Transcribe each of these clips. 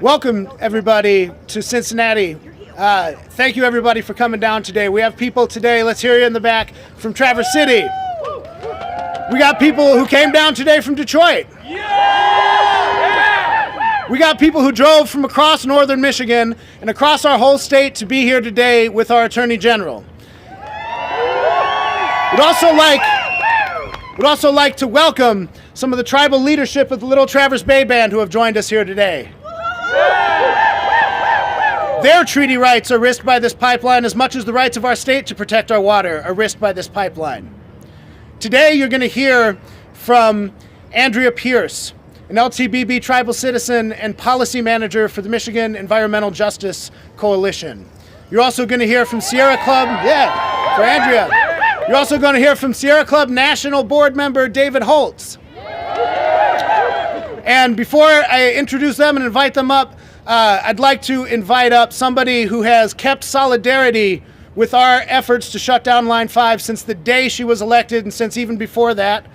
Welcome, everybody, to Cincinnati. Thank you, everybody, for coming down today. We have people today, let's hear you in the back, from Traverse City. We got people who came down today from Detroit. We got people who drove from across northern Michigan and across our whole state to be here today with our Attorney General. We'd also like to welcome some of the tribal leadership of the Little Traverse Bay Band who have joined us here today. Their treaty rights are risked by this pipeline as much as the rights of our state to protect our water are risked by this pipeline. Today you're going to hear from Andrea Pierce, an LTBB tribal citizen and policy manager for the Michigan Environmental Justice Coalition. You're also going to hear from Sierra Club, for Andrea. You're also going to hear from Sierra Club National Board member David Holtz. And before I introduce them and invite them up, I'd like to invite up somebody who has kept solidarity with our efforts to shut down Line 5 since the day she was elected and since even before that.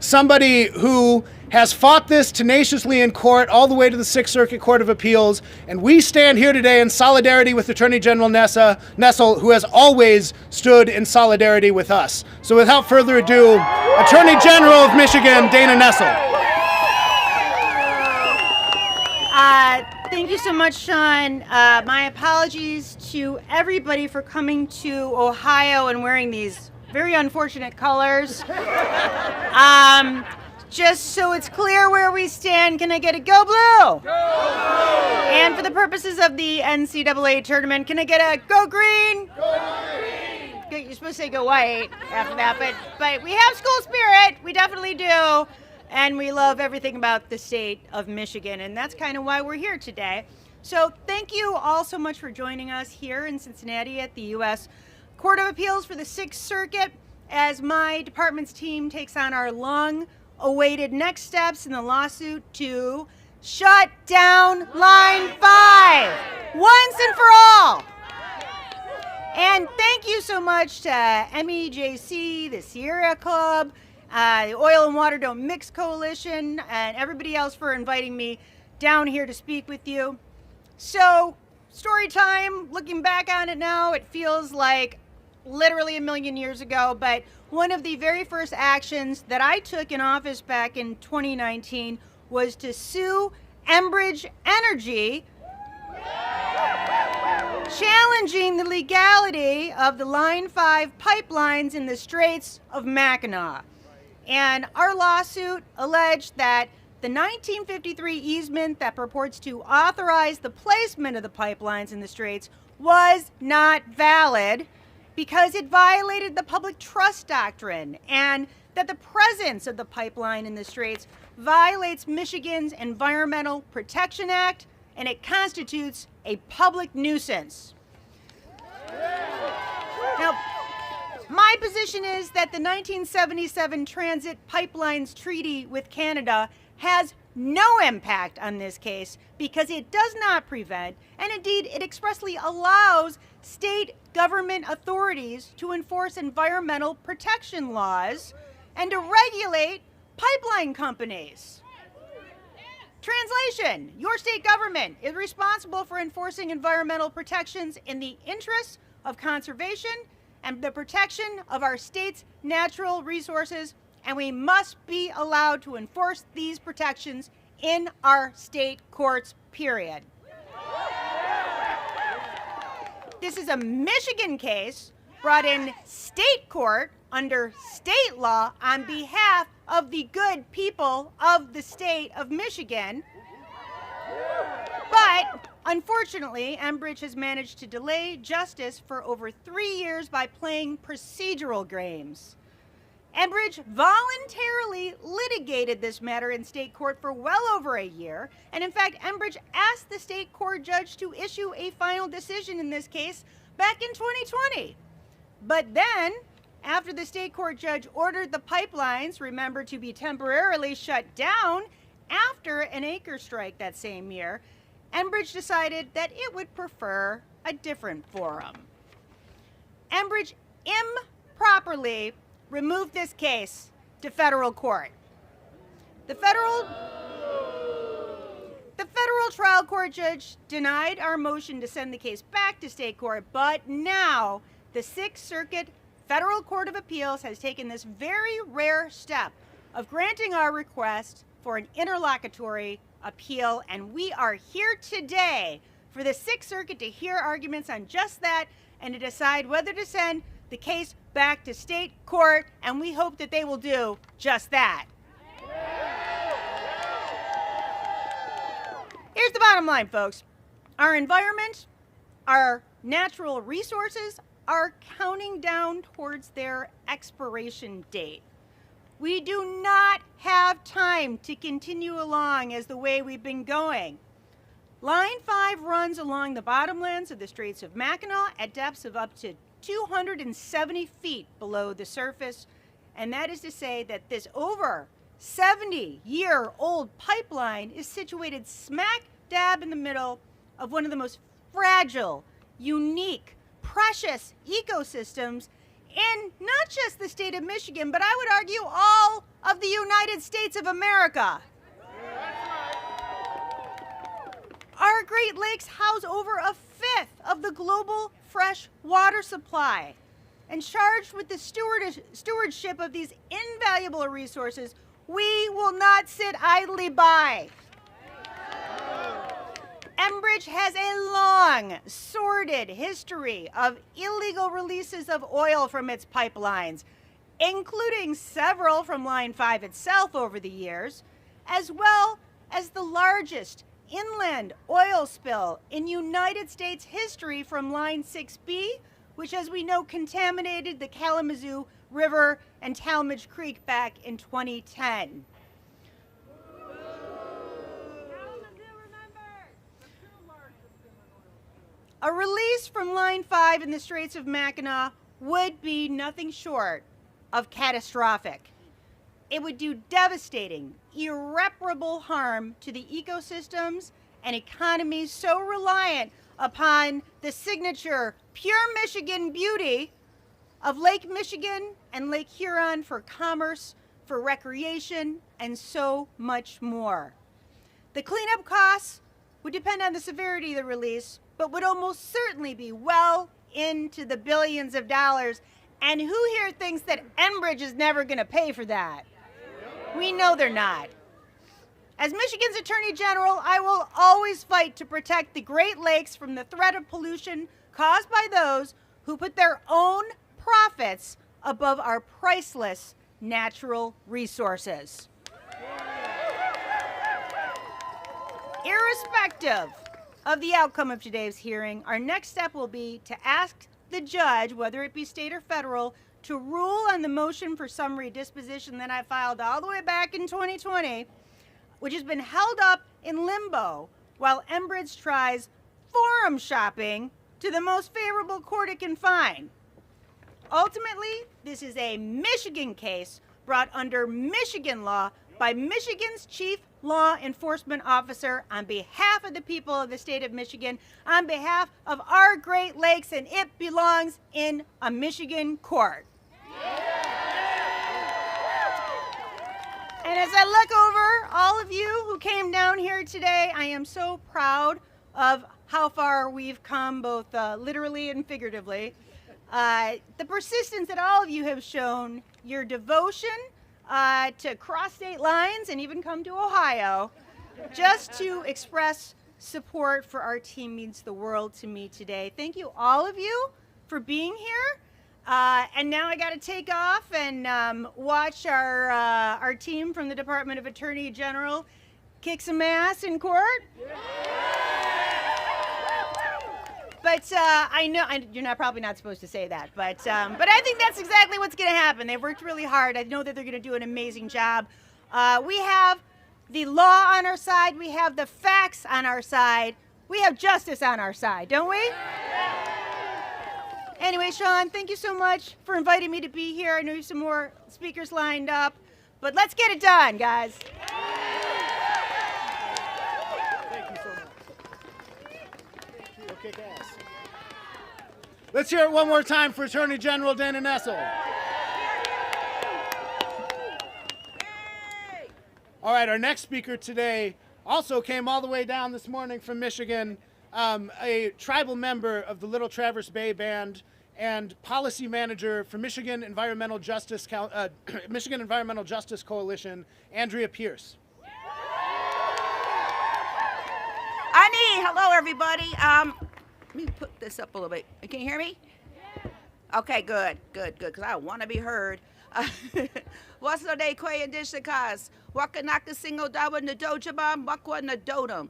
Somebody who has fought this tenaciously in court all the way to the Sixth Circuit Court of Appeals. And we stand here today in solidarity with Attorney General Nessel, who has always stood in solidarity with us. So without further ado, Attorney General of Michigan, Dana Nessel. Thank you so much, Sean. My apologies to everybody for coming to Ohio and wearing these very unfortunate colors. Just so it's clear where we stand, can I get a go blue? Go blue! And for the purposes of the NCAA tournament, can I get a go green? Go green! You're supposed to say go white after that, but we have school spirit. We definitely do. And we love everything about the state of Michigan, and that's kind of why we're here today. So thank you all so much for joining us here in Cincinnati at the U.S. Court of Appeals for the Sixth Circuit as my department's team takes on our long-awaited next steps in the lawsuit to shut down Line 5 once and for all. And thank you so much to MEJC, the Sierra Club, the Oil and Water Don't Mix Coalition, and everybody else for inviting me down here to speak with you. So, story time, looking back on it now, it feels like literally a million years ago, but one of the very first actions that I took in office back in 2019 was to sue Enbridge Energy, challenging the legality of the Line 5 pipelines in the Straits of Mackinac. And our lawsuit alleged that the 1953 easement that purports to authorize the placement of the pipelines in the Straits was not valid because it violated the public trust doctrine, and that the presence of the pipeline in the Straits violates Michigan's Environmental Protection Act, and it constitutes a public nuisance. Now, my position is that the 1977 Transit Pipelines Treaty with Canada has no impact on this case because it does not prevent, and indeed it expressly allows, state government authorities to enforce environmental protection laws and to regulate pipeline companies. Translation: your state government is responsible for enforcing environmental protections in the interests of conservation and the protection of our state's natural resources, and we must be allowed to enforce these protections in our state courts, period. This is a Michigan case brought in state court under state law on behalf of the good people of the state of Michigan. But unfortunately, Enbridge has managed to delay justice for over 3 years by playing procedural games. Enbridge voluntarily litigated this matter in state court for well over a year, and in fact, Enbridge asked the state court judge to issue a final decision in this case back in 2020. But then, after the state court judge ordered the pipelines, remember, to be temporarily shut down after an acre strike that same year, Enbridge decided that it would prefer a different forum. Enbridge improperly removed this case to federal court. The federal trial trial court judge denied our motion to send the case back to state court, but now the Sixth Circuit Federal Court of Appeals has taken this very rare step of granting our request for an interlocutory appeal, and we are here today for the Sixth Circuit to hear arguments on just that and to decide whether to send the case back to state court, and we hope that they will do just that. Here's the bottom line, folks. Our environment, our natural resources are counting down towards their expiration date. We do not have time to continue along as the way we've been going. Line 5 runs along the bottomlands of the Straits of Mackinac at depths of up to 270 feet below the surface, and that is to say that this over 70-year-old pipeline is situated smack dab in the middle of one of the most fragile, unique, precious ecosystems in not just the state of Michigan, but I would argue all of the United States of America. Our Great Lakes house over a fifth of the global fresh water supply. And charged with the stewardship of these invaluable resources, we will not sit idly by. Enbridge has a long, sordid history of illegal releases of oil from its pipelines, including several from Line 5 itself over the years, as well as the largest inland oil spill in United States history from Line 6B, which, as we know, contaminated the Kalamazoo River and Talmadge Creek back in 2010. A release from Line 5 in the Straits of Mackinac would be nothing short of catastrophic. It would do devastating, irreparable harm to the ecosystems and economies so reliant upon the signature pure Michigan beauty of Lake Michigan and Lake Huron for commerce, for recreation, and so much more. The cleanup costs would depend on the severity of the release, but would almost certainly be well into the billions of dollars. And who here thinks that Enbridge is never going to pay for that? We know they're not. As Michigan's Attorney General, I will always fight to protect the Great Lakes from the threat of pollution caused by those who put their own profits above our priceless natural resources. Irrespective of the outcome of today's hearing, our next step will be to ask the judge, whether it be state or federal, to rule on the motion for summary disposition that I filed all the way back in 2020, which has been held up in limbo while Enbridge tries forum shopping to the most favorable court it can find. Ultimately, this is a Michigan case brought under Michigan law by Michigan's chief law enforcement officer on behalf of the people of the state of Michigan, on behalf of our Great Lakes, and it belongs in a Michigan court. And as I look over all of you who came down here today, I am so proud of how far we've come, both literally and figuratively. The persistence that all of you have shown, your devotion to cross state lines and even come to Ohio, just to express support for our team means the world to me today. Thank you, all of you, for being here. And now I got to take off and watch our team from the Department of Attorney General kick some ass in court. But I know you're probably not supposed to say that, but I think that's exactly what's going to happen. They've worked really hard. I know that they're going to do an amazing job. We have the law on our side. We have the facts on our side. We have justice on our side, don't we? Anyway, Sean, thank you so much for inviting me to be here. I know you have some more speakers lined up, but let's get it done, guys. Thank you so much. You'll kick ass. Let's hear it one more time for Attorney General Dana Nessel. All right, our next speaker today Also came all the way down this morning from Michigan, a tribal member of the Little Traverse Bay Band and policy manager for Michigan Environmental Justice Michigan Environmental Justice Coalition, Andrea Pierce. Annie, hello everybody. Let me put this up a little bit. Can you hear me? Okay, good, because I want to be heard. What's the day Quay and Dishikas? Wakanaka Singo Dawa Nadojabam, Wakwa Nadodam.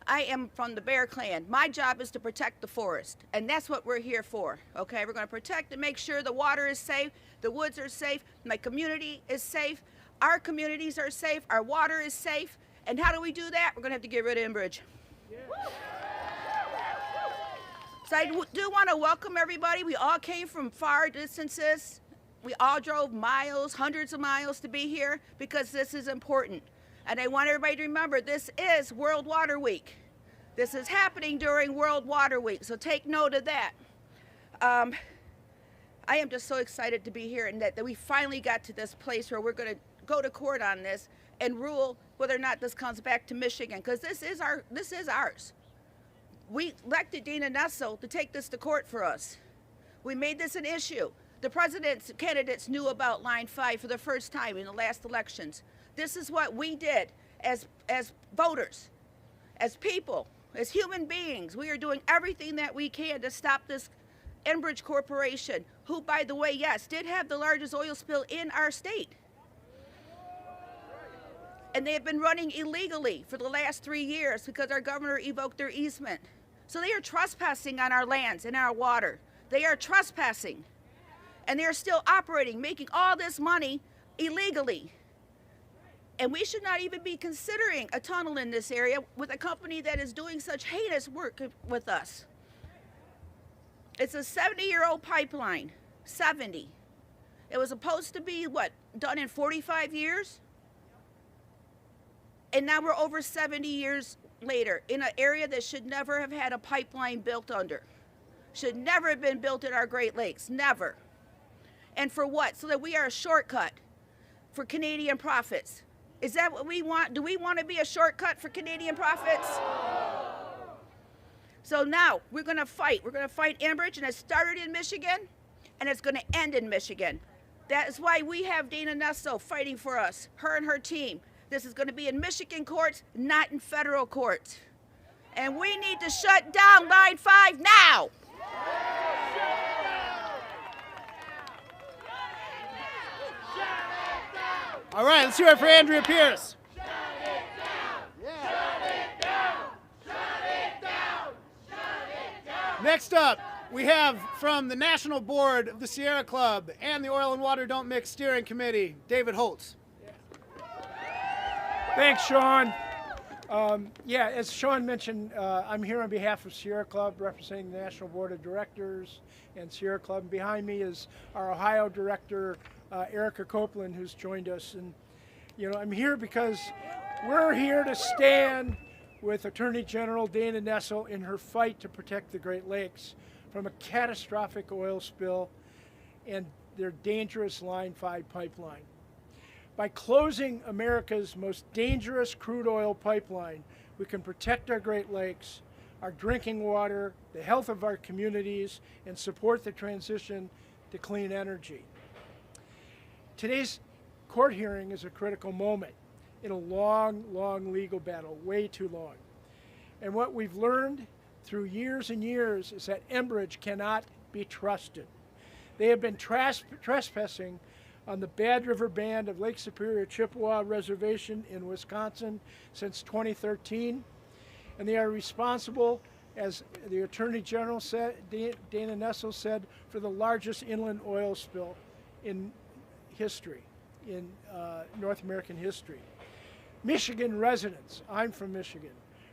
I am from the Bear Clan. My job is to protect the forest, and that's what we're here for. Okay, we're going to protect and make sure the water is safe, the woods are safe, my community is safe, our communities are safe, our water is safe. And how do we do that? We're going to have to get rid of Enbridge. Yeah. So I do want to welcome everybody. We all came from far distances. We all drove miles, hundreds of miles to be here because this is important. And I want everybody to remember this is World Water Week. This is happening during World Water Week, so take note of that. I am just so excited to be here and that we finally got to this place where we're going to go to court on this and rule whether or not this comes back to Michigan, because this is ours. We elected Dana Nessel to take this to court for us. We made this an issue. The president's candidates knew about Line 5 for the first time in the last elections. This is what we did as voters, as people, as human beings. We are doing everything that we can to stop this Enbridge Corporation, who, by the way, yes, did have the largest oil spill in our state. And they have been running illegally for the last 3 years because our governor evoked their easement. So they are trespassing on our lands and our water. They are trespassing. And they are still operating, making all this money illegally. And we should not even be considering a tunnel in this area with a company that is doing such heinous work with us. It's a 70-year-old pipeline, 70. It was supposed to be, what, done in 45 years? And now we're over 70 years later in an area that should never have had a pipeline built under. Should never have been built in our Great Lakes, never. And for what? So that we are a shortcut for Canadian profits. Is that what we want? Do we want to be a shortcut for Canadian profits? So now we're going to fight. We're going to fight Enbridge, and it started in Michigan, and it's going to end in Michigan. That is why we have Dana Nessel fighting for us, her and her team. This is going to be in Michigan courts, not in federal courts. And we need to shut down Line 5 now. All right, let's hear it for Andrea Pierce. Shut it down! Yeah. Shut it down! Shut it down! Shut it down! Next up, we have from the National Board of the Sierra Club and the Oil and Water Don't Mix Steering Committee, David Holtz. Thanks, Sean. As Sean mentioned, I'm here on behalf of Sierra Club, representing the National Board of Directors and Sierra Club. And behind me is our Ohio director, Erica Copeland, who's joined us. And, I'm here because we're here to stand with Attorney General Dana Nessel in her fight to protect the Great Lakes from a catastrophic oil spill and their dangerous Line 5 pipeline. By closing America's most dangerous crude oil pipeline, we can protect our Great Lakes, our drinking water, the health of our communities, and support the transition to clean energy. Today's court hearing is a critical moment in a long, long legal battle, way too long. And what we've learned through years and years is that Enbridge cannot be trusted. They have been trespassing on the Bad River Band of Lake Superior Chippewa Reservation in Wisconsin since 2013. And they are responsible, as the Attorney General said, Dana Nessel said, for the largest inland oil spill in history, in North American history. Michigan residents, I'm from Michigan,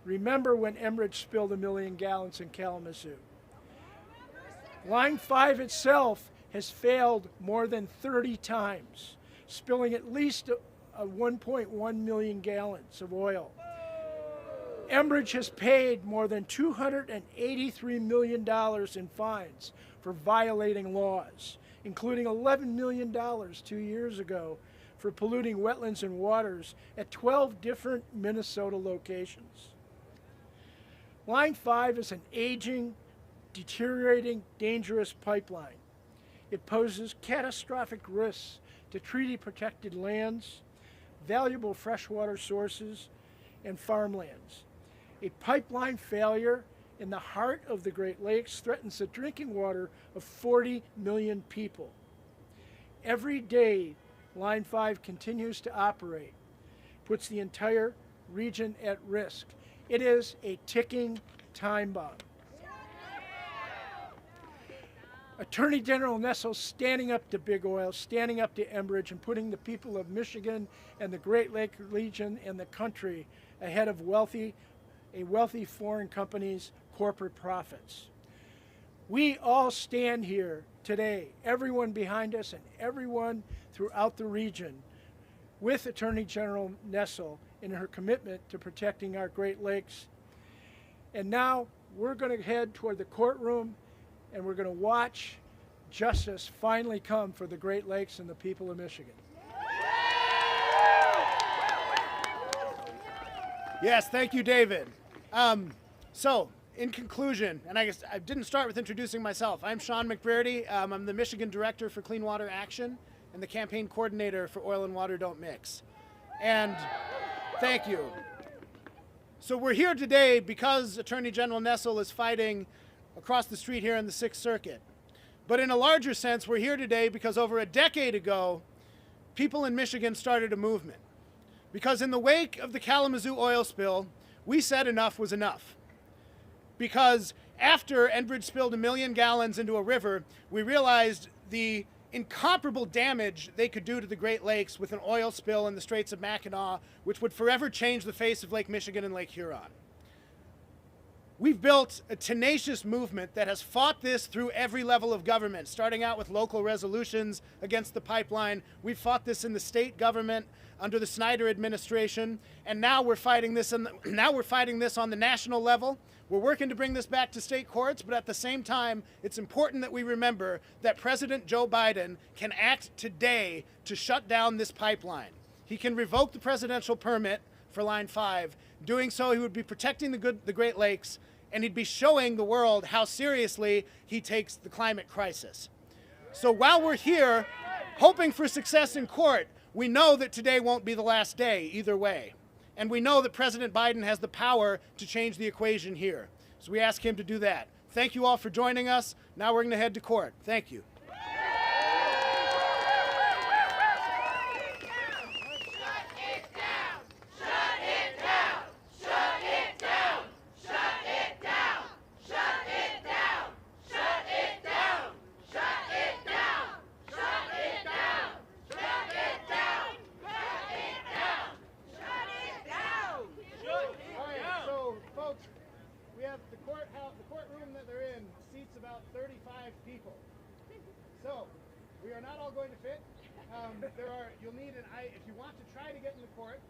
remember when Enbridge spilled 1 million gallons in Kalamazoo. Line 5 itself has failed more than 30 times, spilling at least 1.1 million gallons of oil. Enbridge has paid more than $283 million in fines for violating laws, including $11 million 2 years ago for polluting wetlands and waters at 12 different Minnesota locations. Line 5 is an aging, deteriorating, dangerous pipeline. It poses catastrophic risks to treaty-protected lands, valuable freshwater sources, and farmlands. A pipeline failure in the heart of the Great Lakes threatens the drinking water of 40 million people. Every day, Line 5 continues to operate, puts the entire region at risk. It is a ticking time bomb. Attorney General Nessel standing up to big oil, standing up to Enbridge, and putting the people of Michigan and the Great Lake region and the country ahead of wealthy foreign companies' corporate profits. We all stand here today, everyone behind us and everyone throughout the region, with Attorney General Nessel in her commitment to protecting our Great Lakes. And now we're going to head toward the courtroom, and we're going to watch justice finally come for the Great Lakes and the people of Michigan. Yes, thank you, David. So, in conclusion, and I guess I didn't start with introducing myself. I'm Sean McBrearty. I'm the Michigan Director for Clean Water Action and the campaign coordinator for Oil and Water Don't Mix. And thank you. So we're here today because Attorney General Nessel is fighting across the street here in the Sixth Circuit. But in a larger sense, we're here today because over a decade ago, people in Michigan started a movement. Because in the wake of the Kalamazoo oil spill, we said enough was enough. Because after Enbridge spilled 1 million gallons into a river, we realized the incomparable damage they could do to the Great Lakes with an oil spill in the Straits of Mackinac, which would forever change the face of Lake Michigan and Lake Huron. We've built a tenacious movement that has fought this through every level of government, starting out with local resolutions against the pipeline. We've fought this in the state government under the Snyder administration, and now we're fighting this on the national level. We're working to bring this back to state courts, but at the same time, it's important that we remember that President Joe Biden can act today to shut down this pipeline. He can revoke the presidential permit for Line 5. Doing so, he would be protecting the Great Lakes, and he'd be showing the world how seriously he takes the climate crisis. So while we're here hoping for success in court, we know that today won't be the last day either way. And we know that President Biden has the power to change the equation here. So we ask him to do that. Thank you all for joining us. Now we're going to head to court. Thank you. The courtroom that they're in seats about 35 people. So we are not all going to fit. You'll need if you want to try to get in the court,